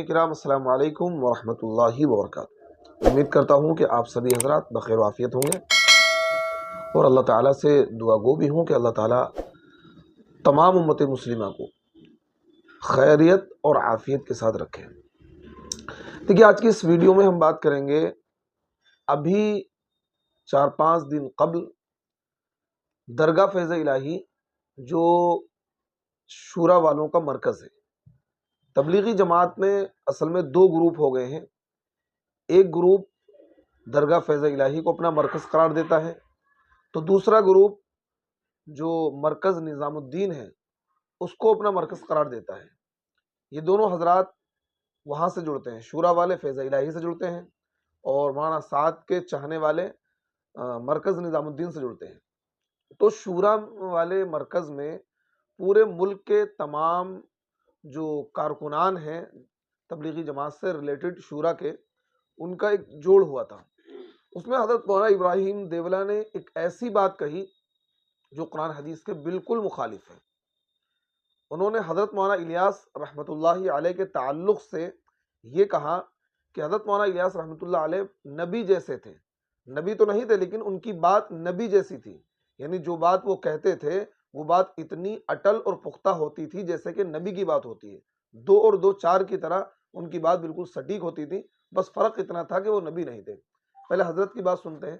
کرام السلام علیکم ورحمۃ اللہ وبرکاتہ۔ امید کرتا ہوں کہ آپ سبھی حضرات بخیر و عافیت ہوں گے اور اللہ تعالیٰ سے دعا گو بھی ہوں کہ اللہ تعالیٰ تمام امت مسلمہ کو خیریت اور عافیت کے ساتھ رکھے۔ دیکھیے، آج کی اس ویڈیو میں ہم بات کریں گے ابھی 4-5 دن قبل درگاہ فیض الہی جو شورا والوں کا مرکز ہے، تبلیغی جماعت میں اصل میں 2 گروپ ہو گئے ہیں۔ ایک گروپ درگاہ فیض الہی کو اپنا مرکز قرار دیتا ہے، تو دوسرا گروپ جو مرکز نظام الدین ہے اس کو اپنا مرکز قرار دیتا ہے۔ یہ دونوں حضرات وہاں سے جڑتے ہیں، شورا والے فیض الہی سے جڑتے ہیں اور مولانا سعد کے چاہنے والے مرکز نظام الدین سے جڑتے ہیں۔ تو شورا والے مرکز میں پورے ملک کے تمام جو کارکنان ہیں تبلیغی جماعت سے ریلیٹڈ شورا کے، ان کا ایک جوڑ ہوا تھا۔ اس میں حضرت مولانا ابراہیم دیولہ نے ایک ایسی بات کہی جو قرآن حدیث کے بالکل مخالف ہے۔ انہوں نے حضرت مولانا الیاس رحمۃ اللہ علیہ کے تعلق سے یہ کہا کہ حضرت مولانا الیاس رحمۃ اللہ علیہ نبی جیسے تھے، نبی تو نہیں تھے لیکن ان کی بات نبی جیسی تھی، یعنی جو بات وہ کہتے تھے وہ بات اتنی اٹل اور پختہ ہوتی تھی جیسے کہ نبی کی بات ہوتی ہے، 2 اور 2 4 کی طرح ان کی بات بالکل سٹیک ہوتی تھی، بس فرق اتنا تھا کہ وہ نبی نہیں تھے۔ پہلے حضرت کی بات سنتے ہیں،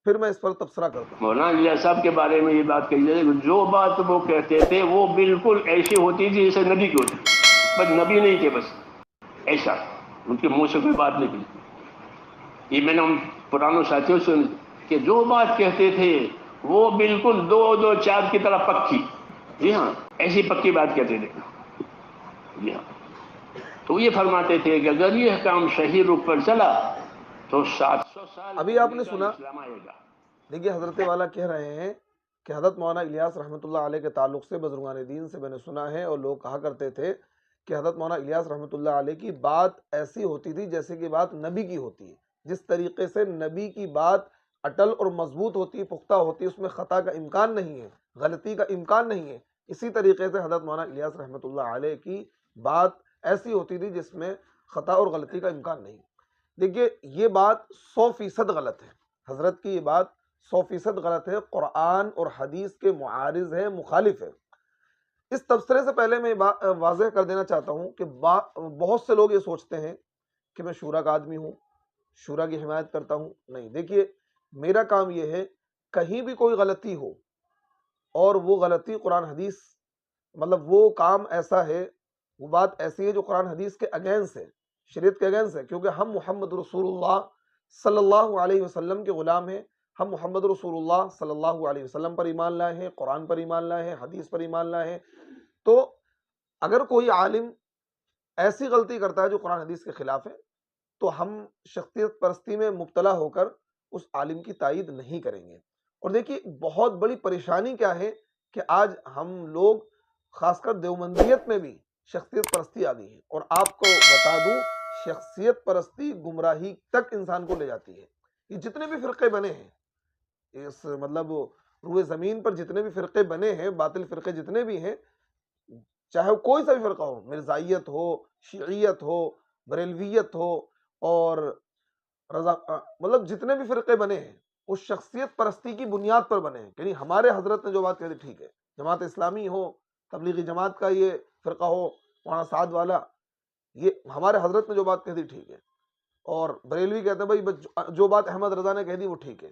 پھر میں اس پر تبصرہ کرتا ہوں۔ مولانا الیاس صاحب کے بارے میں یہ بات کہی جائے، جو بات وہ کہتے تھے وہ بالکل ایسی ہوتی تھی جیسے نبی کی ہوتی تھی، بس نبی نہیں تھے، بس ایسا ان کے منہ سے کوئی بات نکلی۔ یہ میں نے ان پرانوں ساتھیوں سے کہ جو بات کہتے تھے وہ بالکل 2 2 4 کی طرح پکی، جی ہاں ایسی پکی بات کہتے تھے، جی ہاں۔ تو یہ فرماتے تھے کہ اگر یہ کام صحیح رخ پر چلا تو 700 سال ابھی آپ نے امریکہ سنا، اسلام آئے گا۔ دیکھیے حضرت والا کہہ رہے ہیں کہ حضرت مولانا الیاس رحمۃ اللہ علیہ کے تعلق سے بزرگان دین سے میں نے سنا ہے، اور لوگ کہا کرتے تھے کہ حضرت مولانا الیاس رحمۃ اللہ علیہ کی بات ایسی ہوتی تھی جیسے کہ بات نبی کی ہوتی ہے۔ جس طریقے سے نبی کی بات اٹل اور مضبوط ہوتی ہے، پختہ ہوتی ہے، اس میں خطا کا امکان نہیں ہے، غلطی کا امکان نہیں ہے، اسی طریقے سے حضرت مولانا الیاس رحمۃ اللہ علیہ کی بات ایسی ہوتی تھی جس میں خطا اور غلطی کا امکان نہیں۔ دیکھیے یہ بات 100% غلط ہے، حضرت کی یہ بات 100% غلط ہے، قرآن اور حدیث کے معارض ہے، مخالف ہے۔ اس تبصرے سے پہلے میں واضح کر دینا چاہتا ہوں کہ بہت سے لوگ یہ سوچتے ہیں کہ میں شورا کا آدمی ہوں، شورا کی حمایت کرتا ہوں۔ نہیں، دیکھیے میرا کام یہ ہے کہیں بھی کوئی غلطی ہو اور وہ غلطی قرآن حدیث، مطلب وہ کام ایسا ہے، وہ بات ایسی ہے جو قرآن حدیث کے اگینسٹ ہے، شریعت کے اگینسٹ ہے، کیونکہ ہم محمد رسول اللہ صلی اللہ علیہ وسلم کے غلام ہیں، ہم محمد رسول اللہ صلی اللہ علیہ وسلم پر ایمان لائے ہیں، قرآن پر ایمان لائے ہیں، حدیث پر ایمان لائے ہیں۔ تو اگر کوئی عالم ایسی غلطی کرتا ہے جو قرآن حدیث کے خلاف ہے تو ہم شخصیت پرستی میں مبتلا ہو کر اس عالم کی تائید نہیں کریں گے۔ اور دیکھیے بہت بڑی پریشانی کیا ہے کہ آج ہم لوگ خاص کر دیوبندیت میں بھی شخصیت پرستی آ گئی ہے، اور آپ کو بتا دوں شخصیت پرستی گمراہی تک انسان کو لے جاتی ہے۔ یہ جتنے بھی فرقے بنے ہیں، اس مطلب روئے زمین پر جتنے بھی فرقے بنے ہیں، باطل فرقے جتنے بھی ہیں، چاہے وہ کوئی سا بھی فرقہ ہو، مرزائیت ہو، شیعیت ہو، بریلویت ہو، اور مطلب جتنے بھی فرقے بنے ہیں اس شخصیت پرستی کی بنیاد پر بنے ہیں۔ یعنی ہمارے حضرت نے جو بات کہی ٹھیک ہے، جماعت اسلامی ہو، تبلیغی جماعت کا یہ فرقہ ہو، مولانا سعد والا، یہ ہمارے حضرت نے جو بات کہی تھی ٹھیک ہے، اور بریلوی کہتے ہیں بھائی جو بات احمد رضا نے کہہ دی وہ ٹھیک ہے،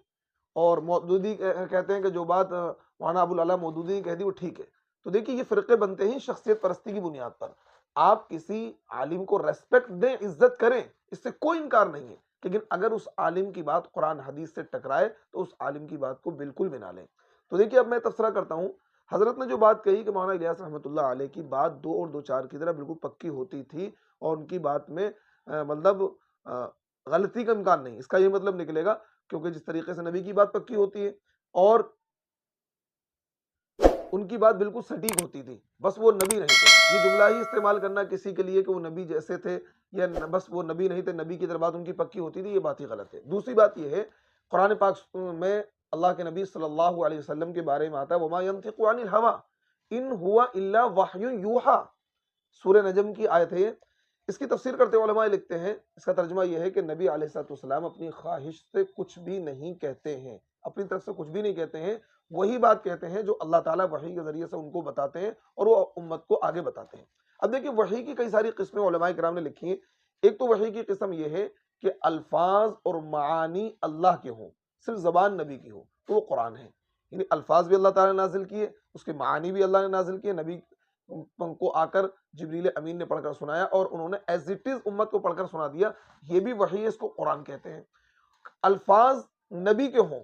اور مودودی کہتے ہیں کہ جو بات مولانا ابو العلا مودودی نے کہہ دی وہ ٹھیک ہے۔ تو دیکھیے یہ فرقے بنتے ہیں شخصیت پرستی کی بنیاد پر۔ آپ کسی عالم کو ریسپیکٹ دیں، عزت کریں، اس سے کوئی انکار نہیں ہے، لیکن اگر اس عالم کی بات قرآن حدیث سے ٹکرائے تو اس عالم کی بات کو بالکل بھی نہ لیں۔ تو دیکھیے اب میں تبصرہ کرتا ہوں، حضرت نے جو بات کہی کہ مولانا الیاس رحمۃ اللہ علیہ کی بات 2 اور 2 4 کی طرح بالکل پکی ہوتی تھی، اور ان کی بات میں مطلب غلطی کا امکان نہیں، اس کا یہ مطلب نکلے گا کیونکہ جس طریقے سے نبی کی بات پکی ہوتی ہے اور ان کی بات بالکل سٹیک ہوتی تھی، بس وہ نبی نہیں تھے۔ یہ جملہ ہی استعمال کرنا کسی کے لیے کہ وہ نبی جیسے تھے یا بس وہ نبی نہیں تھے، نبی کی طرح بات ان کی پکی ہوتی تھی، یہ بات ہی غلط ہے۔ دوسری بات یہ ہے، قرآن پاک میں اللہ کے نبی صلی اللہ علیہ وسلم کے بارے میں آتا ہے وَمَا يَنطِقُ عَنِ الْهَوَىٰ إِنْ هُوَ إِلَّا وَحْيٌ يُوحَىٰ، سورہ نجم کی آیت ہے اس کی تفسیر کرتے علماء لکھتے ہیں، اس کا ترجمہ یہ ہے کہ نبی علیہ الصلوۃ والسلام اپنی خواہش سے کچھ بھی نہیں کہتے ہیں، اپنی طرف سے کچھ بھی نہیں کہتے ہیں، وہی بات کہتے ہیں جو اللہ تعالیٰ وحی کے ذریعے سے ان کو بتاتے ہیں اور وہ امت کو آگے بتاتے ہیں۔ اب دیکھیں وحی کی کئی ساری قسمیں علماء کرام نے لکھی ہیں۔ ایک تو وحی کی قسم یہ ہے کہ الفاظ اور معانی اللہ کے ہوں، صرف زبان نبی کی ہو، تو وہ قرآن ہے۔ یعنی الفاظ بھی اللہ تعالیٰ نے نازل کیے، اس کے معانی بھی اللہ نے نازل کیے، نبی کو آ کر جبریل امین نے پڑھ کر سنایا اور انہوں نے ایز اٹ از امت کو پڑھ کر سنا دیا، یہ بھی وحی ہے، اس کو قرآن کہتے ہیں۔ الفاظ نبی کے ہوں،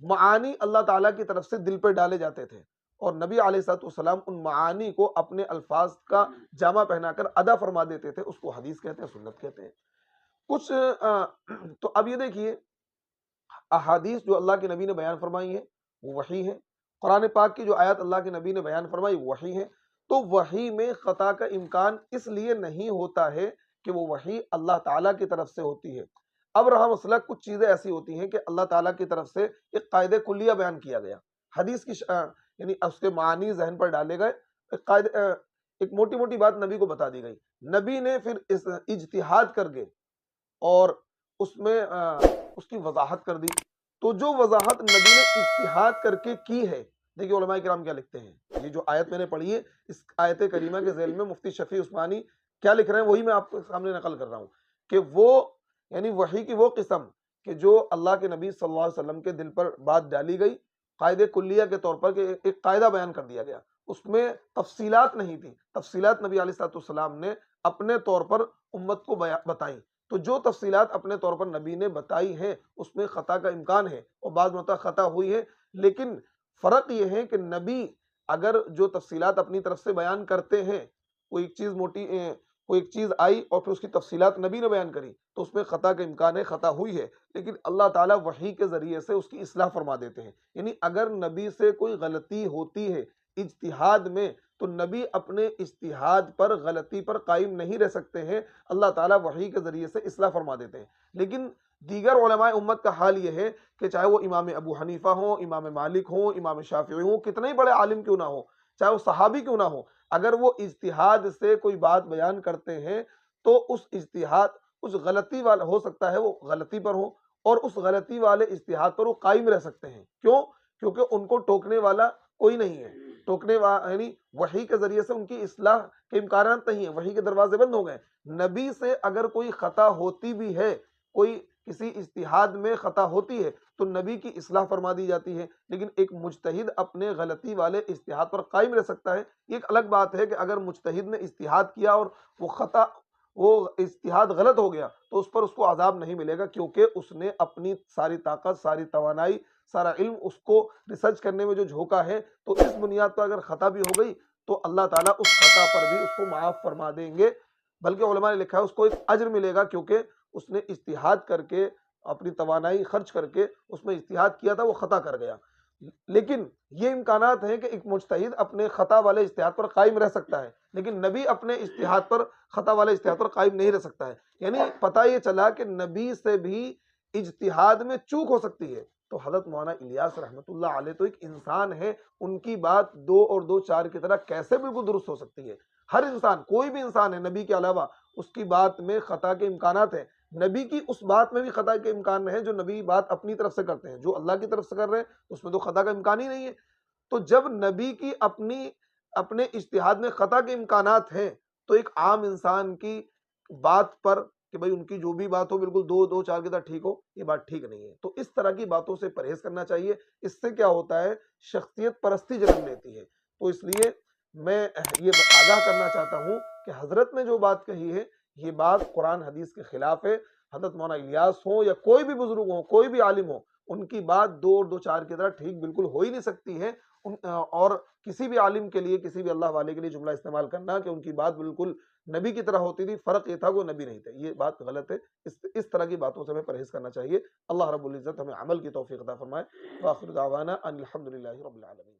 معانی اللہ تعالیٰ کی طرف سے دل پہ ڈالے جاتے تھے اور نبی علیہ الصلوۃ والسلام ان معانی کو اپنے الفاظ کا جامع پہنا کر ادا فرما دیتے تھے، اس کو حدیث کہتے ہیں، سنت کہتے ہیں۔ کچھ تو اب یہ دیکھیے احادیث جو اللہ کے نبی نے بیان فرمائی ہیں وہ وحی ہے، قرآن پاک کی جو آیات اللہ کے نبی نے بیان فرمائی وہ وحی ہے۔ تو وحی میں خطا کا امکان اس لیے نہیں ہوتا ہے کہ وہ وحی اللہ تعالیٰ کی طرف سے ہوتی ہے۔ اب رہا مسئلہ، کچھ چیزیں ایسی ہوتی ہیں کہ اللہ تعالیٰ کی طرف سے ایک قاعدہ کلیہ بیان کیا گیا، حدیث کی یعنی اس کے معنی ذہن پر ڈالے گئے، ایک موٹی موٹی بات نبی کو بتا دی گئی، نبی نے پھر اس اجتہاد کر کے اور اس میں اس کی وضاحت کر دی۔ تو جو وضاحت نبی نے اجتہاد کر کے کی ہے، دیکھیے علماء کرام کیا لکھتے ہیں، یہ جو آیت میں نے پڑھی ہے اس آیت کریمہ کے ذیل میں مفتی شفیع عثمانی کیا لکھ رہے ہیں وہی میں آپ کے سامنے نقل کر رہا ہوں کہ وہ یعنی وحی کی وہ قسم کہ جو اللہ کے نبی صلی اللہ علیہ وسلم کے دل پر بات ڈالی گئی قاعدہ کلیہ کے طور پر کہ ایک قاعدہ بیان کر دیا گیا، اس میں تفصیلات نہیں تھی، تفصیلات نبی علیہ الصلوۃ والسلام نے اپنے طور پر امت کو بتائیں۔ تو جو تفصیلات اپنے طور پر نبی نے بتائی ہیں اس میں خطا کا امکان ہے اور بعض مرتبہ خطا ہوئی ہے، لیکن فرق یہ ہے کہ نبی اگر جو تفصیلات اپنی طرف سے بیان کرتے ہیں، کوئی ایک چیز آئی اور پھر اس کی تفصیلات نبی نے بیان کری تو اس میں خطا کا امکان ہے، خطا ہوئی ہے، لیکن اللہ تعالیٰ وحی کے ذریعے سے اس کی اصلاح فرما دیتے ہیں۔ یعنی اگر نبی سے کوئی غلطی ہوتی ہے اجتہاد میں تو نبی اپنے اجتہاد پر غلطی پر قائم نہیں رہ سکتے ہیں، اللہ تعالیٰ وحی کے ذریعے سے اصلاح فرما دیتے ہیں۔ لیکن دیگر علماء امت کا حال یہ ہے کہ چاہے وہ امام ابو حنیفہ ہوں، امام مالک ہوں، امام شافعی ہوں، کتنے ہی بڑے عالم کیوں نہ ہوں، چاہے وہ صحابی کیوں نہ ہوں، اگر وہ اجتہاد سے کوئی بات بیان کرتے ہیں تو اس اجتہاد کچھ غلطی والا ہو سکتا ہے، وہ غلطی پر ہو اور اس غلطی والے اجتہاد پر وہ قائم رہ سکتے ہیں۔ کیوں؟ کیونکہ ان کو ٹوکنے والا کوئی نہیں ہے، یعنی وحی کے ذریعے سے ان کی اصلاح کے امکانات نہیں ہیں، وحی کے دروازے بند ہو گئے۔ نبی سے اگر کوئی خطا ہوتی بھی ہے، کوئی کسی اجتہاد میں خطا ہوتی ہے تو نبی کی اصلاح فرما دی جاتی ہے، لیکن ایک مجتہد اپنے غلطی والے اجتہاد پر قائم رہ سکتا ہے۔ یہ ایک الگ بات ہے کہ اگر مجتہد نے اجتہاد کیا اور وہ اجتہاد غلط ہو گیا تو اس پر اس کو عذاب نہیں ملے گا، کیونکہ اس نے اپنی ساری طاقت، ساری توانائی، سارا علم اس کو ریسرچ کرنے میں جو جھونکا ہے، تو اس بنیاد پر اگر خطا بھی ہو گئی تو اللہ تعالیٰ اس خطا پر بھی اس کو معاف فرما دیں گے، بلکہ علماء نے لکھا ہے اس کو ایک اجر ملے گا، کیونکہ اس نے اجتہاد کر کے اپنی توانائی خرچ کر کے اس میں اجتہاد کیا تھا، وہ خطا کر گیا۔ لیکن یہ امکانات ہیں کہ ایک مجتہد اپنے خطا والے اجتہاد پر قائم رہ سکتا ہے، لیکن نبی اپنے اجتہاد پر خطا والے اجتہاد پر قائم نہیں رہ سکتا ہے۔ یعنی پتہ یہ چلا کہ نبی سے بھی اجتہاد میں چوک ہو سکتی ہے۔ تو حضرت مولانا الیاس رحمۃ اللہ علیہ تو ایک انسان ہے، ان کی بات 2 اور 2 4 کی طرح کیسے بالکل درست ہو سکتی ہے؟ ہر انسان، کوئی بھی انسان ہے نبی کے علاوہ، اس کی بات میں خطا کے امکانات ہیں، نبی کی اس بات میں بھی خطا کے امکان ہے جو نبی بات اپنی طرف سے کرتے ہیں، جو اللہ کی طرف سے کر رہے ہیں اس میں تو خطا کا امکان ہی نہیں ہے۔ تو جب نبی کی اپنے اجتہاد میں خطا کے امکانات ہیں تو ایک عام انسان کی بات پر کہ بھئی ان کی جو بھی بات ہو بالکل 2 2 4 کی طرح ٹھیک ہو، یہ بات ٹھیک نہیں ہے۔ تو اس طرح کی باتوں سے پرہیز کرنا چاہیے، اس سے کیا ہوتا ہے، شخصیت پرستی جنم لیتی ہے۔ تو اس لیے میں یہ آگاہ کرنا چاہتا ہوں کہ حضرت نے جو بات کہی ہے یہ بات قرآن حدیث کے خلاف ہے۔ حضرت مولانا الیاس ہو یا کوئی بھی بزرگ ہو، کوئی بھی عالم ہو، ان کی بات 2 اور 2 4 کی طرح ٹھیک بالکل ہو ہی نہیں سکتی ہے۔ اور کسی بھی عالم کے لیے، کسی بھی اللہ والے کے لیے جملہ استعمال کرنا کہ ان کی بات بالکل نبی کی طرح ہوتی تھی، فرق یہ تھا کہ وہ نبی نہیں تھے، یہ بات غلط ہے۔ اس طرح کی باتوں سے ہمیں پرہیز کرنا چاہیے۔ اللہ رب العزت ہمیں عمل کی توفیق عطا فرمائے۔ وآخر دعوانا ان الحمد للہ رب العالمین۔